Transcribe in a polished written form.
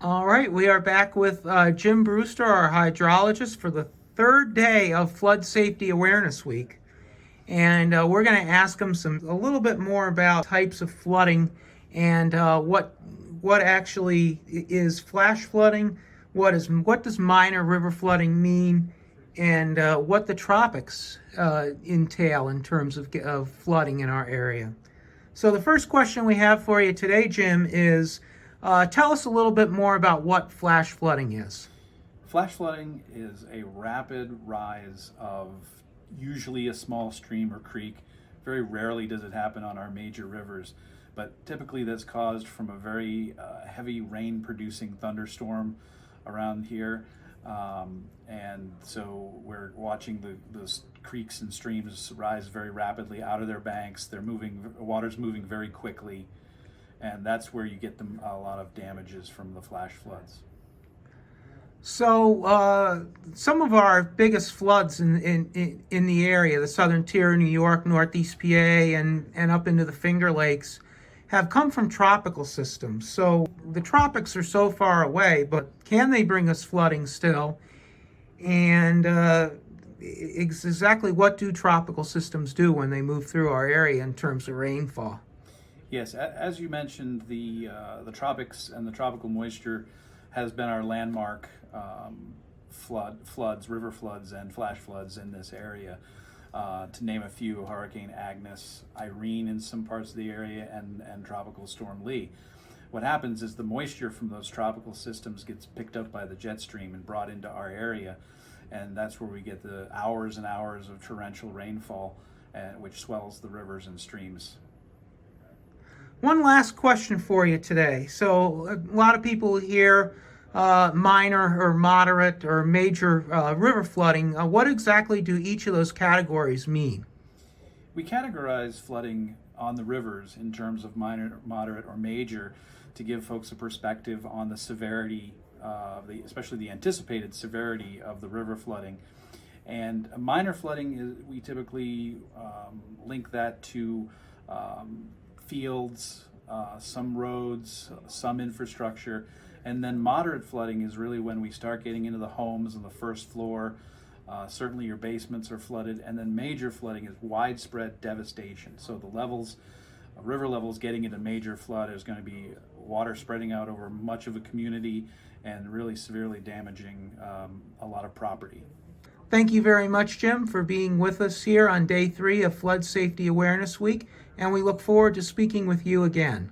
All right, we are back with Jim Brewster, our hydrologist, for the third day of Flood Safety Awareness Week. And we're going to ask him a little bit more about types of flooding and what actually is flash flooding, what does minor river flooding mean, and what the tropics entail in terms of flooding in our area. So the first question we have for you today, Jim, is tell us a little bit more about what flash flooding is. Flash flooding is a rapid rise of usually a small stream or creek. Very rarely does it happen on our major rivers, but typically that's caused from a very heavy rain producing thunderstorm around here. And so we're watching the creeks and streams rise very rapidly out of their banks. Water's moving very quickly, and that's where you get a lot of damages from the flash floods. So some of our biggest floods in the area, the southern tier of New York, northeast PA, and up into the Finger Lakes, have come from tropical systems. So the tropics are so far away, but can they bring us flooding still? And exactly what do tropical systems do when they move through our area in terms of rainfall? Yes, as you mentioned, the tropics and the tropical moisture has been our landmark river floods and flash floods in this area. To name a few: Hurricane Agnes, Irene in some parts of the area, and Tropical Storm Lee. What happens is the moisture from those tropical systems gets picked up by the jet stream and brought into our area, and that's where we get the hours and hours of torrential rainfall, which swells the rivers and streams. One last question for you today. So a lot of people hear minor or moderate or major river flooding. What exactly do each of those categories mean? We categorize flooding on the rivers in terms of minor, moderate, or major to give folks a perspective on the severity, especially the anticipated severity of the river flooding. And minor flooding, we typically link that to fields, some roads, some infrastructure. And then moderate flooding is really when we start getting into the homes on the first floor. Certainly your basements are flooded. And then major flooding is widespread devastation. So river levels getting into major flood is going to be water spreading out over much of a community and really severely damaging a lot of property. Thank you very much, Jim, for being with us here on day 3 of Flood Safety Awareness Week, and we look forward to speaking with you again.